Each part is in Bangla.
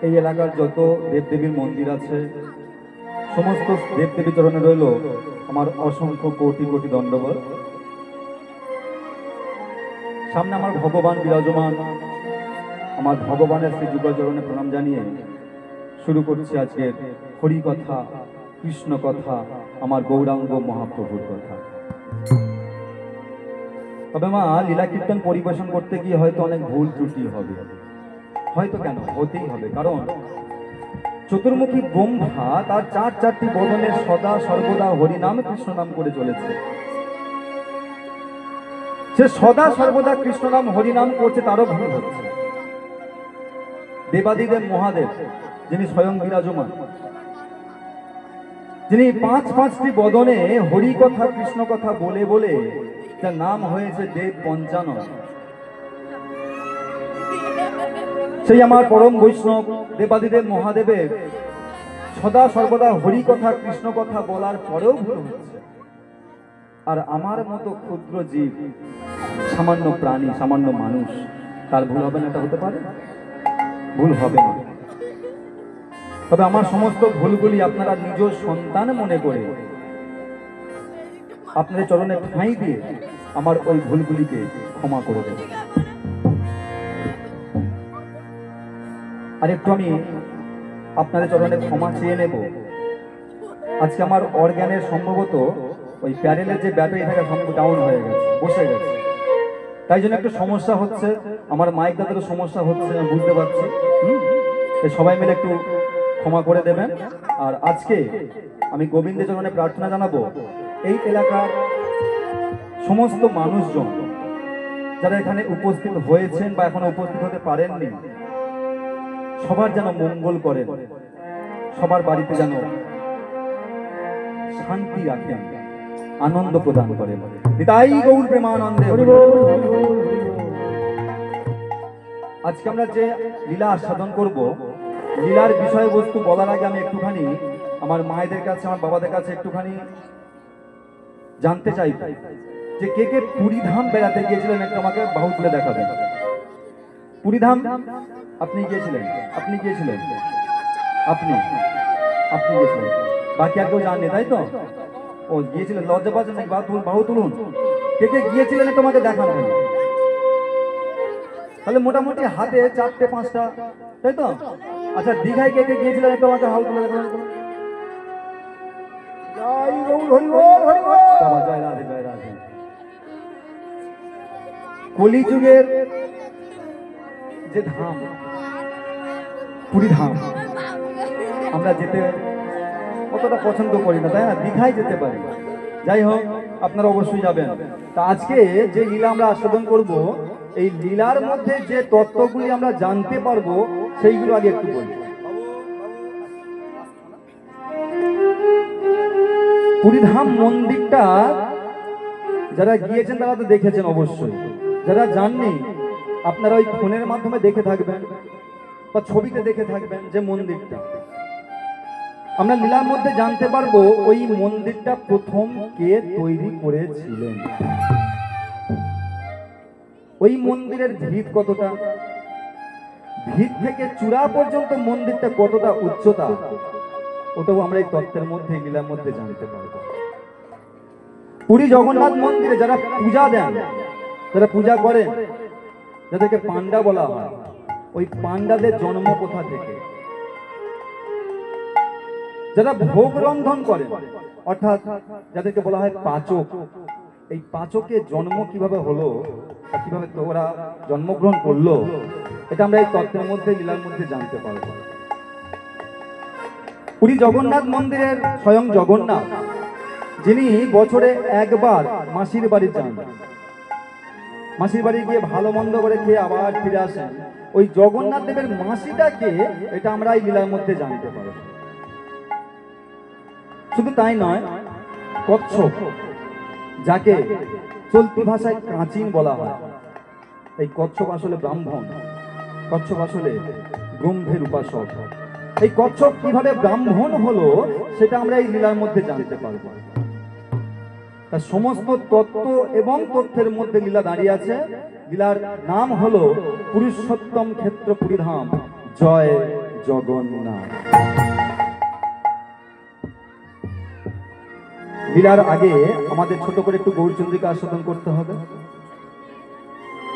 এই এলাকার যত দেবদেবীর মন্দির আছে সমস্ত দেবদেবী চরণে রইল আমার অসংখ্য কোটি কোটি দণ্ডবত। সামনে আমার ভগবান বিরাজমান, আমার ভগবানের শ্রী যুগচরণে প্রণাম জানিয়ে শুরু করছি আজকের হরি কথা, কৃষ্ণ কথা, আমার গৌরাঙ্গ মহাপ্রভুর কথা। তবে মা, লীলা কীর্তন পরিবেশন করতে গিয়ে হয়তো অনেক ভুল ত্রুটি হবে, হয়তো কেন হতেই হবে, কারণ চতুর্মুখী ব্রহ্মা তার চারটি বদনে সদা সর্বদা হরিনাম কৃষ্ণ নাম করে চলেছে। সে সদা সর্বদা কৃষ্ণ নাম হরিনাম করছে, তারও ভুল হচ্ছে। দেবাদিদেব মহাদেব যিনি স্বয়ং বিরাজমান, যিনি পাঁচটি বদনে হরি কথা কৃষ্ণ কথা বলে বলে যার নাম হয়েছে দেব পঞ্চানন, সেই আমার পরম বৈষ্ণব দেবাদিদেব মহাদেবের সদা সর্বদা হরি কথা কৃষ্ণ কথা বলার পরেও ভুল হচ্ছে। আর আমার মতো ক্ষুদ্র জীব, সামান্য প্রাণী, সামান্য মানুষ, তার ভুল হবে না? এটা হতে পারে? ভুল হবে না। তবে আমার সমস্ত ভুলগুলি আপনারা নিজ সন্তান মনে করে আপনাদের চরণে ঠাঁই দিয়ে আমার ওই ভুলগুলিকে ক্ষমা করে দেবেন। আর একটু আমি আপনাদের চরণে ক্ষমা চেয়ে নেব। আজকে আমার অর্গানের সম্ভবত ওই প্যানেলের যে ব্যাটারি থাকে সম্ভব ডাউন হয়ে গেছে, বসে গেছে, তাই জন্য একটু সমস্যা হচ্ছে। আমার মাইক দাদারও সমস্যা হচ্ছে, আমি বুঝতে পারছি। সবাই মিলে একটু ক্ষমা করে দেবেন। আর আজকে আমি গোবিন্দের চরণে প্রার্থনা জানাবো, এই এলাকার সমস্ত মানুষজন যারা এখানে উপস্থিত হয়েছেন বা এখনো উপস্থিত হতে পারেননি, সবার যেন মঙ্গল করেন, সবার বাড়িতে যেন শান্তি রাখেন, আনন্দ প্রদান করেন। নিতাই গৌর প্রেমানন্দে। আজকে আমরা যে লীলা আস্বাদন করব, লীলার বিষয়বস্তু বলার আগে আমি একটুখানি আমার মায়েদের কাছে, আমার বাবাদের কাছে একটুখানি জানতে চাই যে কে কে পুরীধাম বেড়াতে গিয়েছিলেন, একটু আমাকে বাহু তুলে দেখাবেন। পুরীধাম আপনি গিয়েছিলেন? আপনি গিয়েছিলেন? আপনি গিয়েছিলেন? বাকি আর কেউ জাননি, তাই তো? ও গিয়েছিলেন, লজ্জা পাচ্ছেন নাকি? বাহু তুলুন। কে কে গিয়েছিলেন একটু আমাকে দেখান। তাহলে মোটামুটি হাতে 4-5টা, তাই তো? আচ্ছা, দীঘায় কে কে গিয়েছিলেন একটু আমাকে হাউ তুলে দেখান। জয় রাধে, জয় রাধে। কলিযুগের যে ধাম পুরীধাম, আমরা যেতে কতটা পছন্দ করি না, তাই না? দীঘায় যেতে পারি। যাই হোক, আপনারা অবশ্যই যাবেন। তা আজকে যে লীলা আমরা আস্বাদন করব, এই লীলার মধ্যে যে তত্ত্বগুলি আমরা জানতে পারবো সেইগুলো আগে একটু বলি। পুরীধাম মন্দিরটা যারা গিয়েছেন তারা তো দেখেছেন অবশ্যই, যারা যাননি আপনারা ওই ফোনের মাধ্যমে দেখে থাকবেন বা ছবিতে দেখে থাকবেন যে মন্দিরটা। আমরা লীলার মধ্যে জানতে পারবো ওই মন্দিরটা প্রথম কে তৈরি করেছিলেন, ওই মন্দিরের ভিত কতটা, ভিত থেকে চূড়া পর্যন্ত মন্দিরটা কতটা উচ্চতা, ওটাও আমরা এই তত্ত্বের মধ্যে, লীলার মধ্যে জানতে পারবো। পুরী জগন্নাথ মন্দিরে যারা পূজা দেন, যারা পূজা করেন, যাদেরকে পান্ডা বলা হয়, ওই পান্ডাদের জন্ম কোথা থেকে? যারা ভোগ রন্ধন করেন, অর্থাৎ যাদেরকে বলা হয় পাচক, এই পাচকের জন্ম কিভাবে হলো, কিভাবে ওরা জন্মগ্রহণ করলো, এটা আমরা এই তত্ত্বের মধ্যে, লীলার মধ্যে জানতে পারবো। পুরী জগন্নাথ মন্দিরের স্বয়ং জগন্নাথ, যিনি বছরে একবার মাসির বাড়ি যান, মাসির বাড়ি গিয়ে ভালো মন্দ করে খেয়ে আবার ফিরে আসেন, ওই জগন্নাথ দেবের মাসিটাকে, এটা আমরা এই লীলার মধ্যে জানতে পারবো। শুধু তাই নয়, কচ্ছপ, যাকে চলতি ভাষায় কাঁচিন বলা হয়, এই কচ্ছপ আসলে ব্রাহ্মণ, কচ্ছপ আসলে ব্রহ্মের উপাসক। এই কচ্ছপ কিভাবে ব্রাহ্মণ হলো সেটা আমরা এই লীলার মধ্যে জানতে পারবো। তার সমস্ত তত্ত্ব এবং তথ্যের মধ্যে লীলা দাঁড়িয়ে আছে। লীলার নাম হলো পুরুষোত্তম ক্ষেত্র পুরীধাম, জয় জগন্নাথ। লীলার আগে আমাদের ছোট করে একটু গৌরচন্দ্রিকা আস্বাদন করতে হবে,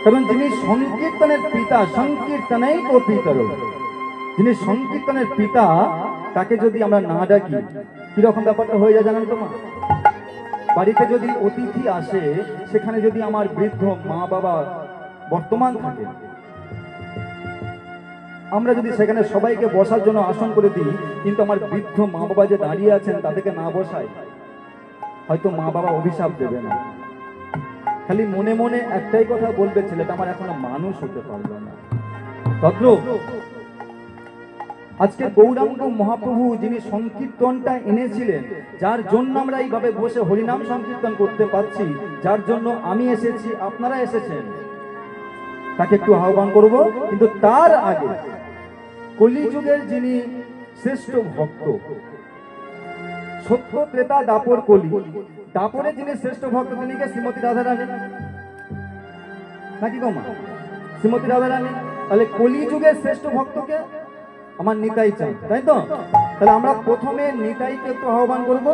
কারণ যিনি সংকীর্তনের পিতা, সংকীর্তনেই তো পিতর, যিনি সংকীর্তনের পিতা, তাকে যদি আমরা না ডাকি কিরকম ব্যাপারটা হয়ে যায় জানেন তো মা? বাড়িতে যদি অতিথি আসে, সেখানে যদি আমার বৃদ্ধ মা বাবা বর্তমান থাকে, আমরা যদি সেখানে সবাইকে বসার জন্য আসন করে দিই, কিন্তু আমার বৃদ্ধ মা বাবা যে দাঁড়িয়ে আছেন তাদেরকে না বসাই, হয়তো মা বাবা অভিশাপ দেবে না, খালি মনে মনে একটাই কথা বলবে, ছেলেটা আমার এখনো মানুষ হতে পারলো না। তদ্রূপ আজকে গৌরাঙ্গ মহাপ্রভু যিনি সংকীর্তনটা এনেছিলেন, যার জন্য আমরা এইভাবে বসে হরিনাম সংকীর্তন করতে পারছি, যার জন্য আমি এসেছি, আপনারা এসেছেন, তাকে একটু আহ্বান করব। কিন্তু তার আগে কলিযুগের যিনি শ্রেষ্ঠ ভক্ত, সত্য ত্রেতা দাপর কলি, দাপরে যিনি শ্রেষ্ঠ ভক্ত তিনি কে? শ্রীমতী রাধারানী, নাকি গো মা? শ্রীমতী রাধারানী। তাহলে কলিযুগের শ্রেষ্ঠ ভক্তকে আমার নিতাই চাই, তাই তো? তাহলে আমরা প্রথমে নিতাইকে একটু আহ্বান করব,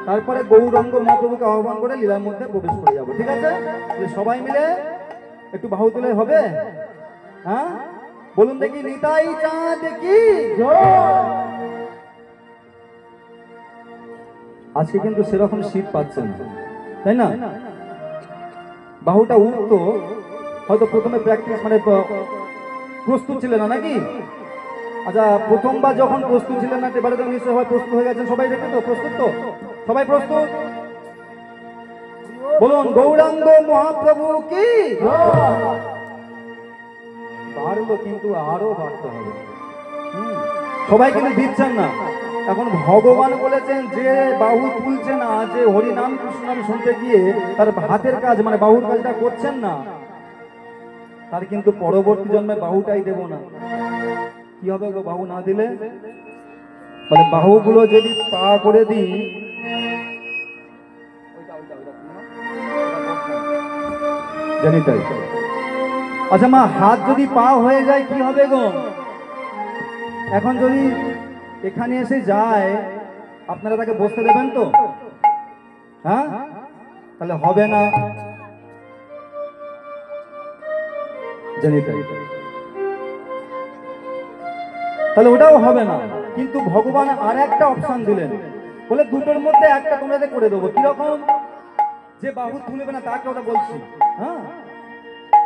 তারপরে গৌরাঙ্গ মহাপ্রভুকে আহ্বান করে লীলার মধ্যে প্রবেশ করে যাবো, ঠিক আছে? সবাই মিলে একটু বাহু তুলে হবে, হ্যাঁ? বলুন দেখি, নিতাই চাঁদ কি জয়। আজকে কিন্তু সেরকম শীত পাচ্ছেন, তাই না? বাহুটা উঠতো, হয়তো প্রথমে প্র্যাকটিস মানে প্রস্তুত ছিলেন না নাকি? আচ্ছা, প্রথমবার যখন প্রস্তুত ছিলেন না, এবারে তো নিশ্চয় সবাই প্রস্তুত হয়ে গেছেন, সবাই দেখে তো প্রস্তুত, তো সবাই প্রস্তুত? বলুন গৌরাঙ্গ মহাপ্রভু কি। বাড়লো, কিন্তু আরো বাড়তে হবে। সবাই কিন্তু দিচ্ছেন না। এখন ভগবান বলেছেন যে বাহু তুলছে না, যে হরিনাম কৃষ্ণনাম শুনতে গিয়ে তার হাতের কাজ মানে বাহুর কাজটা করছেন না, তার কিন্তু পরবর্তী জন্মে বাহুটাই দেব না। কি হবে গো বাহু না দিলে? মানে বাহুগুলো যদি পা করে দিই, জানি তাই। আচ্ছা মা, হাত যদি পা হয়ে যায় কি হবে গো? এখন যদি এখানে এসে যায়, আপনারা তাকে বসতে দেবেন তো? হ্যাঁ, তাহলে হবে না, জানি তাই। তাহলে ওটাও হবে না। কিন্তু ভগবান আর একটা অপশন দিলেন, বলে দুটোর মধ্যে একটা তোমরা করে দেবো। কিরকম? যে বাহু তুলবে না তাকে ওটা বলছি, হ্যাঁ,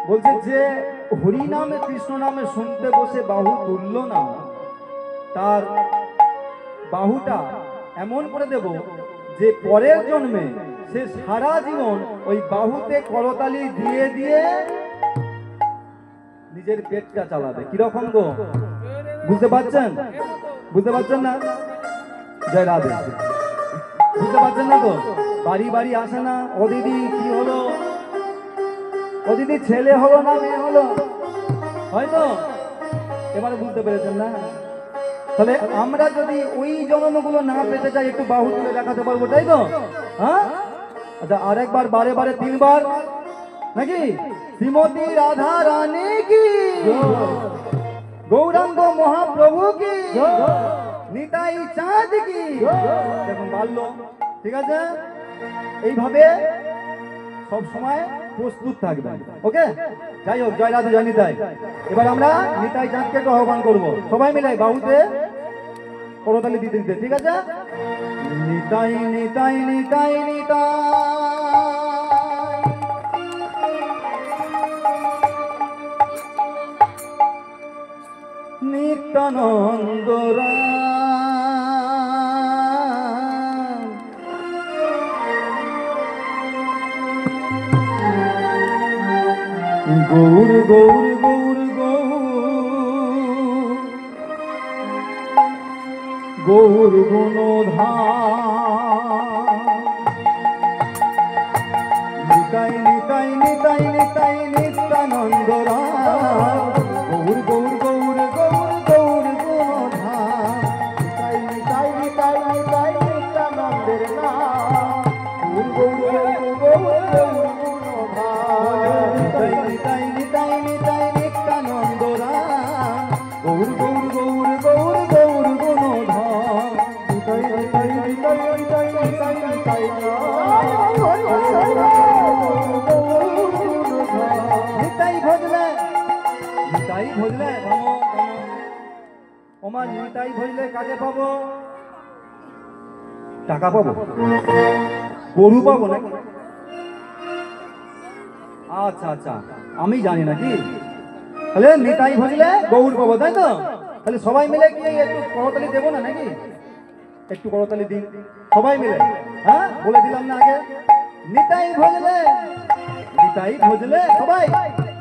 বলছে যে হরি নামে কৃষ্ণ নামে শুনতে বসে বাহু তুলল না, তার বাহুটা এমন করে দেব যে পরের জন্মে সে সারা জীবন ওই বাহুতে করতালি দিয়ে দিয়ে নিজের পেটটা চালাবে। কিরকম গো? বুঝতে পারছেন? বুঝতে পারছেন না? জয় রাধে। বুঝতে পারছেন না তো? বাড়ি বাড়ি আসে না, ও দিদি কি হলো, ও দিদি ছেলে হলো না মেয়ে হলো, হয়তো এবারে বুঝতে পেরেছেন না? তাহলে আমরা যদি ওই জন্মগুলো না পেতে চাই, একটু বাহু তুলে দেখাতে পারবো, তাই তো? হ্যাঁ, আচ্ছা আরেকবার, বারে বারে তিনবার নাকি? শ্রীমতী রাধা রানী কি, গৌরাঙ্গ মহাপ্রভু কি, নিতাই চাঁদ কি। দেখুন বাড়লো, ঠিক আছে? এইভাবে সব সময় প্রস্তুত থাকবেন, ওকে? যাই হোক, জয় রাধে, জয় নিতাই। এবার আমরা নিতাই চাঁদকে একটু আহ্বান করবো, সবাই মিলে বাহুতে করতালি দিতে দিতে, ঠিক আছে? নিতাই নিতাই নিতাই নিতাই নিত্যানন্দ রাম, গৌর গৌর গৌর গৌর গৌর গুণধাম, নিতাই নিতাই নিতাই নিতাই নিত্যানন্দ রাম, গৌর গৌর গৌর গৌর গৌর গুণধাম, নিতাই নিতাই নিতাই নিতাই নিত্যানন্দের নাম, গৌর গৌর নিতাই নিতাই নিতাই নিত্যানন্দ রাম গৌর গৌর গৌর গৌর গৌর গুণধর নিতাই নিতাই নিতাই নিতাই নিতাই নিতাই নিতাই ভজলে নিতাই ভজলে ওমা নিতাই ভজলে কাকে পাবো? টাকা পাবো, গরু পাবো নাকি? আচ্ছা আচ্ছা, আমি জানি নাকি। তাহলে নিতাই ভজলে গৌর পাবো, তাই তো? তাহলে সবাই মিলে কি একটু করতালি দেবো না নাকি? একটু করতালি দিন সবাই মিলে। হ্যাঁ, বলে দিলাম না আগে? নিতাই ভজলে, নিতাই ভজলে সবাই,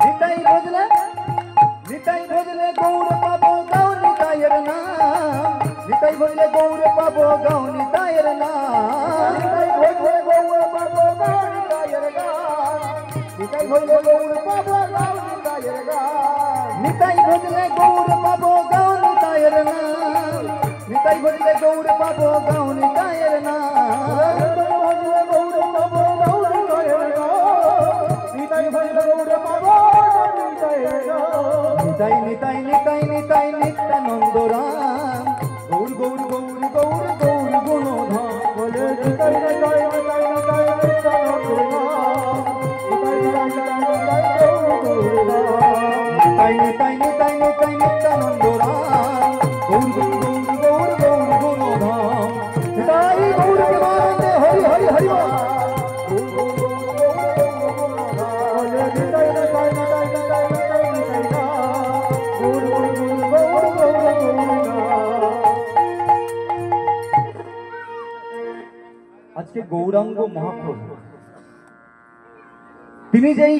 নিতাই ভজলে, নিতাই ভজলে গৌর পাবো গাও নিতাইয়ের নাম, নিতাই ভজলে গৌর পাবো গাও নিতাইয়ের নাম, নিতাই ভজলে গৌর পাবো গাও নিতাইয়ের গান, নিতাই ভজলে গৌর পাবো গাও নিতাইয়ের গান, নিতাই ভজলে গৌর পাবো গাও নিতাইয়ের নাম, নিতাই ভজলে গৌর পাবো গাও নিতাইয়ের নাম, নিতাই নিতাই নিতাই নিতাই নিত্যানন্দ রাম গৌর গৌর গৌর গৌর গৌর গুণধর বলে নিতাই নিতাই নিতাই নিতাই নিত্যানন্দ রাম নিতাই নিতাই নিতাই নিতাই নিত্যানন্দ রাম গৌর গৌর গৌর গৌর গৌর গুণধর নিতাই গৌর প্রেমানন্দে হরি হরি হরি বল আজকে গৌরাঙ্গ মহাপ্রভু তিনি যেই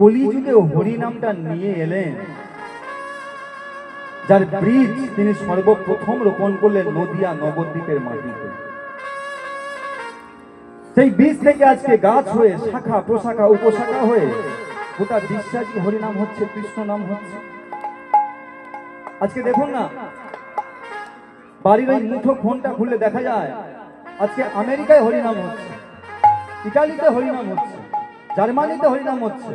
কলিযুগে হরি নামটা নিয়ে এলেন, যার বীজ তিনি সর্বপ্রথম রোপণ করলেন নদিয়া নবদ্বীপের মাটিতে, সেই বীজ থেকে আজকে গাছ হয়ে শাখা প্রশাখা উপশাখা হয়ে গোটা বিশ্বাসী হরিনাম হচ্ছে, কৃষ্ণ নাম হচ্ছে। আজকে দেখুন না, বাড়ির ওই মুঠো ফোনটা খুললে দেখা যায় আজকে আমেরিকায় হরিনাম হচ্ছে, ইটালিতে হরিনাম হচ্ছে, জার্মানিতে হরিনাম হচ্ছে।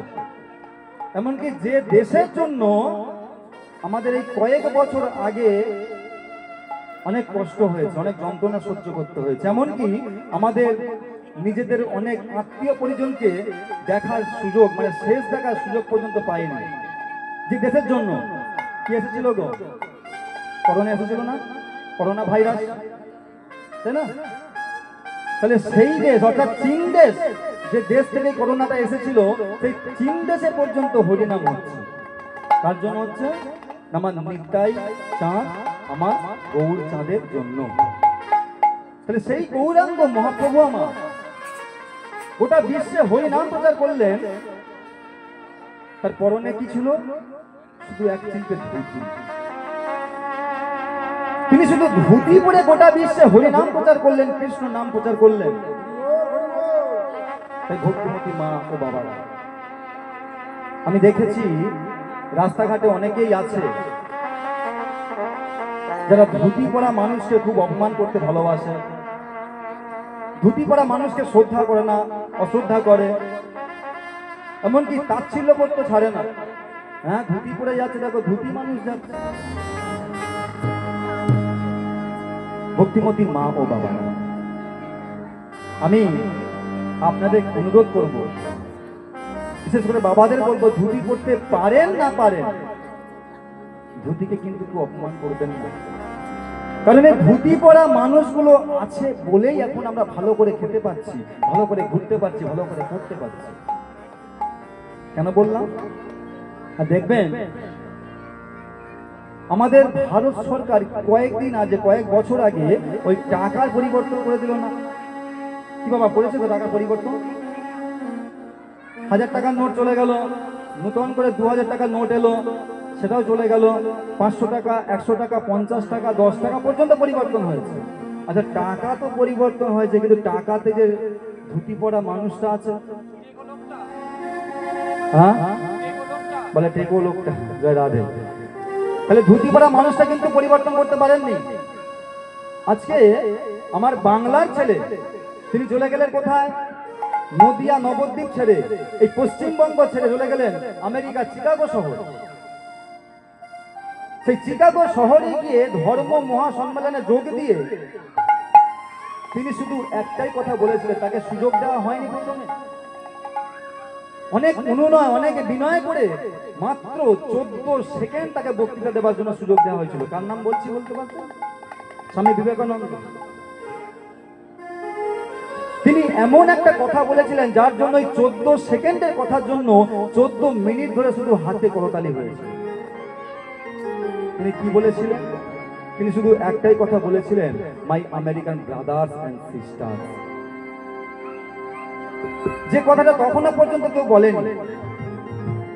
এমনকি যে দেশের জন্য আমাদের এই কয়েক বছর আগে অনেক কষ্ট হয়েছে, অনেক যন্ত্রণা সহ্য করতে হয়েছে, এমনকি আমাদের নিজেদের অনেক আত্মীয় পরিজনকে দেখার সুযোগ, মানে শেষ দেখার সুযোগ পর্যন্ত পাইনি, যে দেশের জন্য কি এসেছিল গো? করোনা এসেছিল না? করোনা ভাইরাস, তাই না? তাহলে সেই দেশ অর্থাৎ চীন দেশ, যে দেশ থেকে করোনাটা এসেছিল, সেই চীন দেশে পর্যন্ত হরিনাম হচ্ছে। তার জন্য হচ্ছে আমার নিতাই চাঁদ, আমার গৌর চাঁদের জন্য। তাহলে সেই গৌরাঙ্গ মহাপ্রভু আমার গোটা বিশ্বে হরিনাম প্রচার করলেন। তার পরনে কি ছিল? শুধু এক চিলতে ধুতি। তিনি শুধু ধুতি পরে গোটা বিশ্বে হরিনাম প্রচার করলেন, কৃষ্ণ নাম প্রচার করলেন। তাই ভক্তিমতী মা ও বাবারা, আমি দেখেছি রাস্তাঘাটে অনেকেই আছে যারা ধুতি পরা মানুষকে খুব অপমান করতে ভালোবাসে, ধুতি পরা মানুষকে শ্রদ্ধা করে না, অশ্রদ্ধা করে, এমনকি তাচ্ছিল্য করতে ছাড়ে না। হ্যাঁ, ধুতি পরে যাচ্ছে, দেখো ধুতি মানুষ যাচ্ছে। ভক্তিমতী মা ও বাবা, আমি আপনাদের অনুরোধ করব, বিশেষ করে বাবাদের বলবো, ধুতি পরতে পারেন না পারেন, ধুতিকে কিন্তু কেউ অপমান করবেন না। কারণ এই ধুতি পরা মানুষগুলো আছে বলেই এখন আমরা ভালো করে খেতে পাচ্ছি, ভালো করে ঘুরতে পারছি, ভালো করে পড়তে পারছি। কেন বললাম? আর দেখবেন আমাদের ভারত সরকার কয়েকদিন আগে, কয়েক বছর আগে ওই টাকার পরিবর্তন করে দিল না? কি বাবা করেছে তো টাকার পরিবর্তন? 1000 টাকার নোট চলে গেল, নতুন করে 2000 টাকার নোট এলো, সেটাও চলে গেল। 500 টাকা, 100 টাকা, 50 টাকা, 10 টাকা পর্যন্ত পরিবর্তন হয়েছে। আচ্ছা, টাকা তো পরিবর্তন হয়েছে, কিন্তু টাকাতে যে ধুতি পরা মানুষটা আছে, হ্যাঁ বলে টেকো লোকটা, জয় রাধে। তাহলে ধুতি পরা মানুষটা কিন্তু পরিবর্তন করতে পারেননি। আজকে আমার বাংলার ছেলে তিনি চলে গেলেন কোথায়? নদিয়া নবদ্বীপ ছেড়ে এই পশ্চিমবঙ্গ ছেড়ে চলে গেলেন আমেরিকা চিকাগো শহর। সেই চিকাগো শহরে গিয়ে ধর্ম মহাসম্মেলনে যোগ দিয়ে তিনি শুধু একটাই কথা বলেছিলেন, তাকে সুযোগ দেওয়া হয়নি প্রথমে, অনেক অনুনয় অনেক বিনয় করে মাত্র 14 সেকেন্ড তাকে বক্তৃতা দেওয়ার জন্য সুযোগ দেওয়া হয়েছিল। কার নাম বলছি বলতে পারছেন? স্বামী বিবেকানন্দ। তিনি এমন একটা কথা বলেছিলেন যার জন্য এই 14 সেকেন্ডের কথার জন্য 14 মিনিট ধরে শুধু হাতে করতালি হয়েছে। তিনি কি বলেছিলেন? তিনি শুধু একটাই কথা বলেছিলেন, মাই আমেরিকান ব্রাদার্স এন্ড সিস্টার্স। যে কথাটা তখনো পর্যন্ত কেউ বলেনি,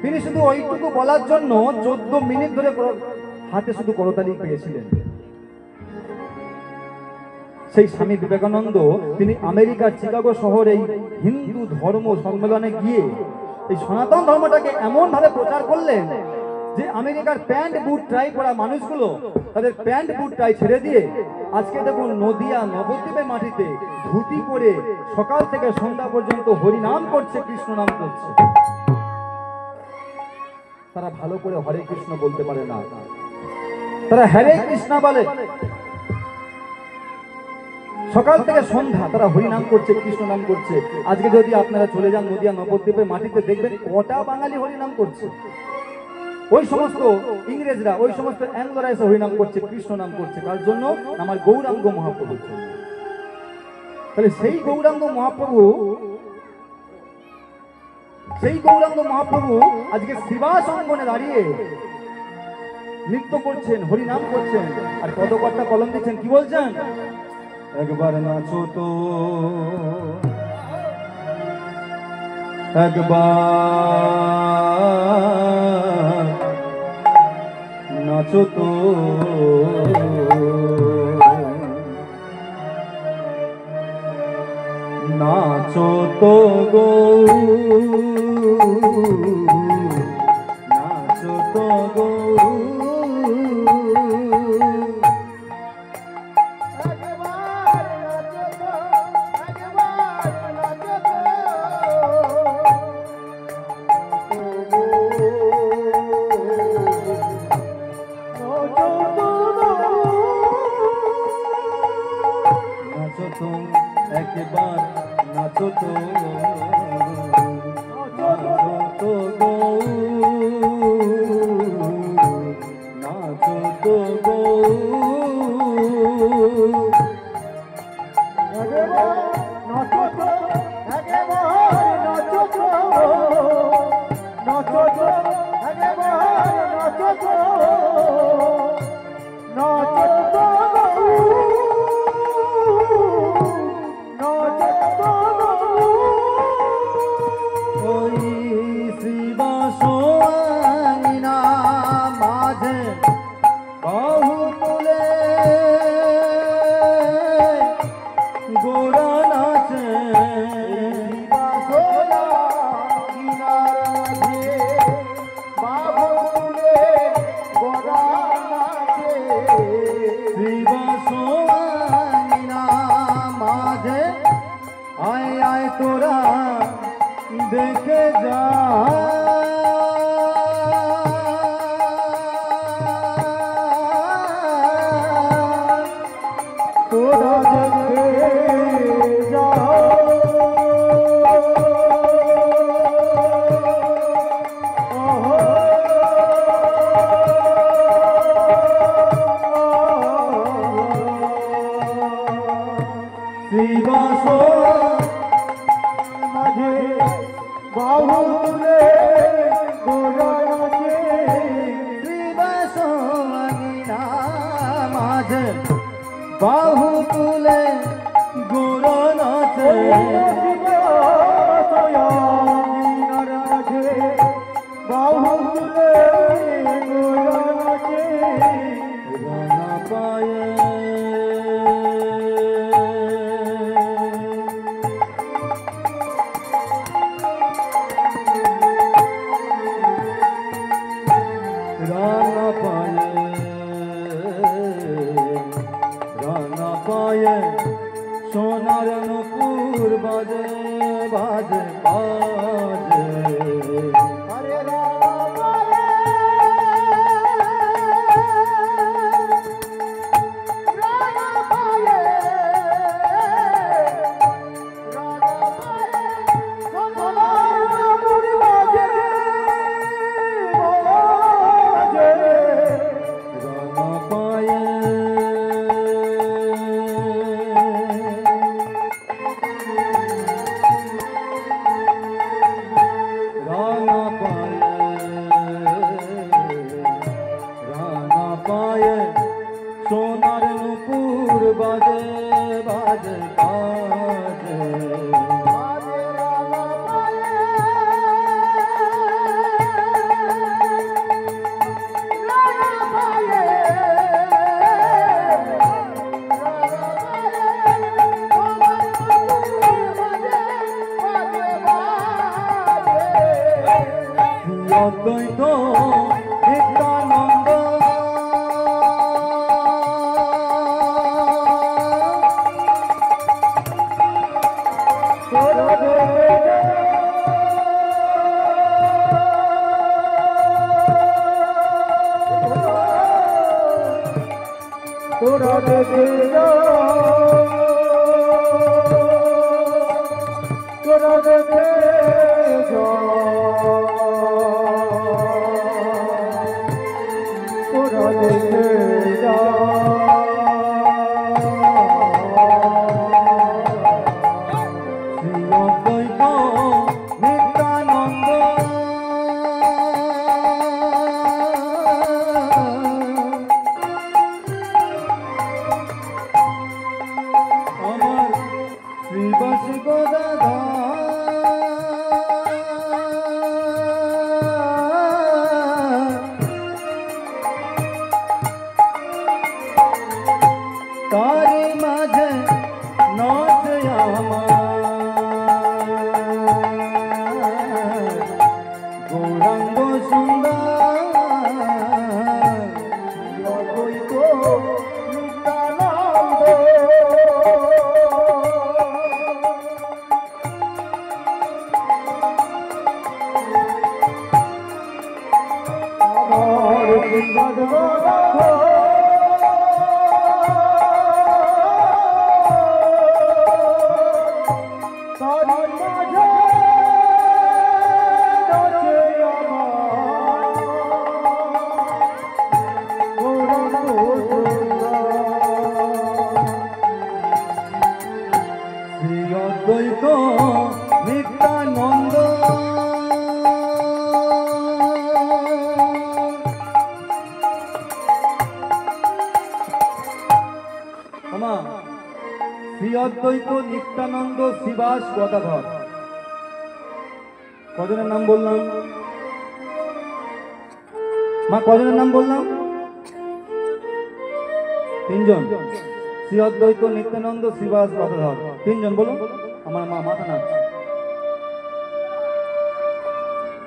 তিনি শুধু ওইটুকু বলার জন্য 14 মিনিট ধরে হাতে শুধু করতালি পেয়েছিলেন। সেই স্বামী বিবেকানন্দ তিনি আমেরিকার চিকাগো শহরে হিন্দু ধর্ম সম্মেলনে গিয়ে এই সনাতন ধর্মটাকে এমন ভাবে প্রচার করলেন যে আমেরিকার প্যান্ট বুট টাই পরা মানুষগুলো তাদের প্যান্ট বুট টাই ছেড়ে দিয়ে আজকে দেখুন নদিয়া নবদ্বীপের মাটিতে ধুতি পরে সকাল থেকে সন্ধ্যা পর্যন্ত হরিনাম করছে, কৃষ্ণ নাম করছে। তারা ভালো করে হরে কৃষ্ণ বলতে পারে না, তারা হরে কৃষ্ণ বলে। সকাল থেকে সন্ধ্যা তারা হরিনাম করছে, কৃষ্ণ নাম করছে। আজকে যদি আপনারা চলে যান নদিয়া নবদ্বীপের মাটিতে দেখবেন কটা বাঙালি হরিনাম করছে। ওই সমস্ত ইংরেজরা, ওই সমস্ত অ্যাংলোরা এসে হরিনাম করছে, কৃষ্ণ নাম করছে। কার জন্য? আমার গৌরাঙ্গ মহাপ্রভুর জন্য। তাহলে সেই গৌরাঙ্গ মহাপ্রভু আজকে শিবাস অঙ্গনে দাঁড়িয়ে নৃত্য করছেন, হরিনাম করছেন, আর পদকর্তা কলম দিচ্ছেন, কি বলছেন? একবার নাচো তো, একবার নাচো তো, নাচো তো গো, নাচো তো গো। একবার নাচো তো, নাচো তো গো, নাচো তো গো। নাচো তো, একবার নাচো তো, নাচো তো, একবার নাচো তো, নাচো তো। তোরা দেখে যা, তোরা দেখে যা। শিবাস মাঝে বাহু তুলে গোরা নাচে, শিবাস মাঝে বাহু তুলে গোরা নাচে, বাহু তুলে গোরা নাচে, রানা পায়ে সোনার নূপুর বাজে বাজে। নিত্যানন্দ তোরা দেখে তোরা দেখে তোরা দেখে নিত্যানন্দ আমার শ্রীবাসী গদাধর তারি মাঝে নাচ আমার গৌরাঙ্গ সুন্দর অদ্বৈত নিত্যানন্দ আমার অদ্বৈত নিত্যানন্দ শ্রী অদ্বৈত নিত্যানন্দ শ্রীবাস গদাধর কজনের নাম বললাম মা? কজনের নাম বললাম? তিনজন। শ্রী অদ্বৈত নিত্যানন্দ শ্রীবাস গদাধর তিনজন। বলুন আমার মা মাথা নাচ।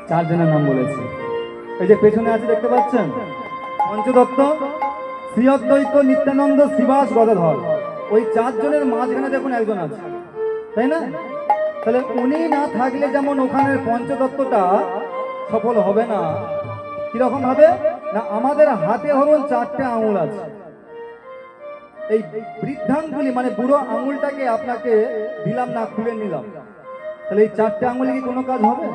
চারজনের নাম বলেছি। এই যে পেছনে আছে দেখতে পাচ্ছেন পঞ্চদত্ত, শ্রী অদ্বৈত নিত্যানন্দ শ্রীবাস গদাধর, ওই চারজনের মাঝখানে দেখুন একজন আছে, তাই না? তাহলে উনি না থাকলে যেমন ওখানের পঞ্চতত্ত্বটা সফল হবে না। কিরকম হবে না, আমাদের হাতে ধরুন চারটে আঙুল আছে, এই বৃদ্ধাঙ্গুলি মানে বুড়ো আঙুলটাকে আপনাকে দিলাম না, খুলে নিলাম, তাহলে এই চারটে আঙুলে কি কোনো কাজ হবে?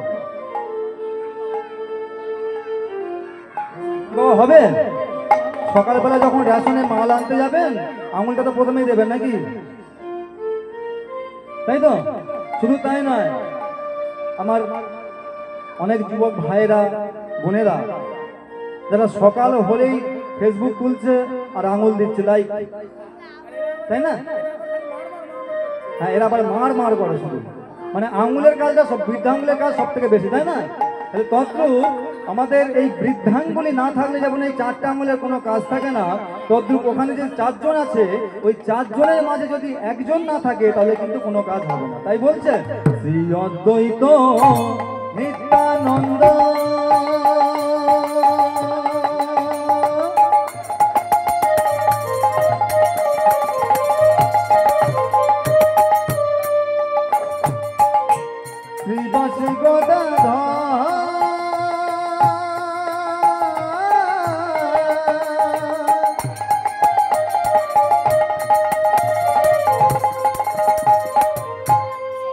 হবে? সকালবেলা যখন রেশনে মাল আনতে যাবেন আঙুলটা তো প্রথমেই দেবেন নাকি, তাই তো? শুধু তাই নয়, আমার অনেক যুবক ভাইয়েরা বোনেরা যারা সকাল হলেই ফেসবুক তুলছে আর আঙুল দিচ্ছে লাইক, তাই না? হ্যাঁ, এরা আবার মার মার করে শুধু, মানে আঙুলের কাজটা সব বৃদ্ধাঙ্গুলের কাজ সব থেকে বেশি, তাই না? তাহলে তদ্রূপ আমাদের এই বৃদ্ধাঙ্গুলি না থাকলে যেমন এই চারটে আঙুলের কোনো কাজ থাকে না, তদ্রূপ ওখানে যে চারজন আছে ওই চারজনের মাঝে যদি একজন না থাকে তাহলে কিন্তু কোনো কাজ হবে না। তাই বলছে শ্রী অদ্বৈত নিত্যানন্দ শ্রীবাসী গদাধর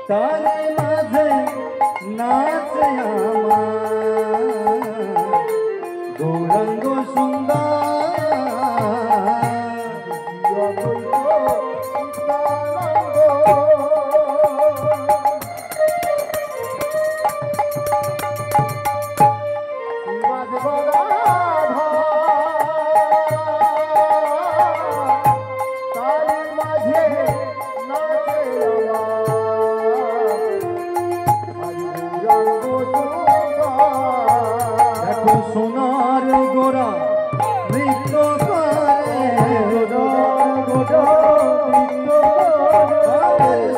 তারে মাঝে নাচ আমার গৌরাঙ্গ সোনার গোরা নৃত্য করে,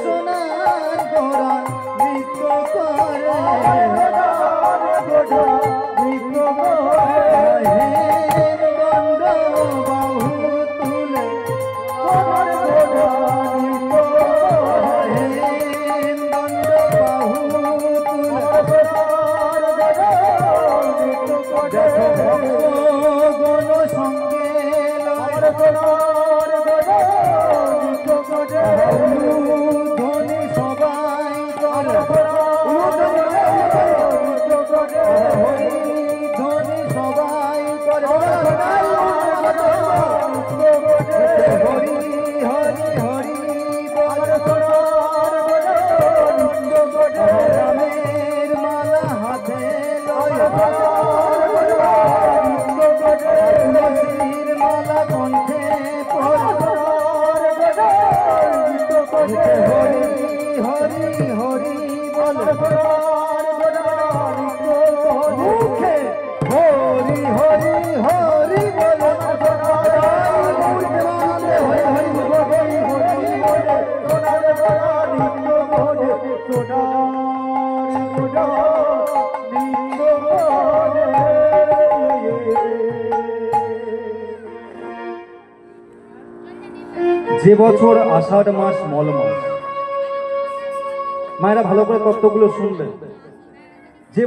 সোনার গোরা নৃত্য করে, নৃত্য করে। যে বছর আষাঢ় মাস মল মাস, মায়েরা ভালো করে তত্ত্বগুলো শুনবেন। যে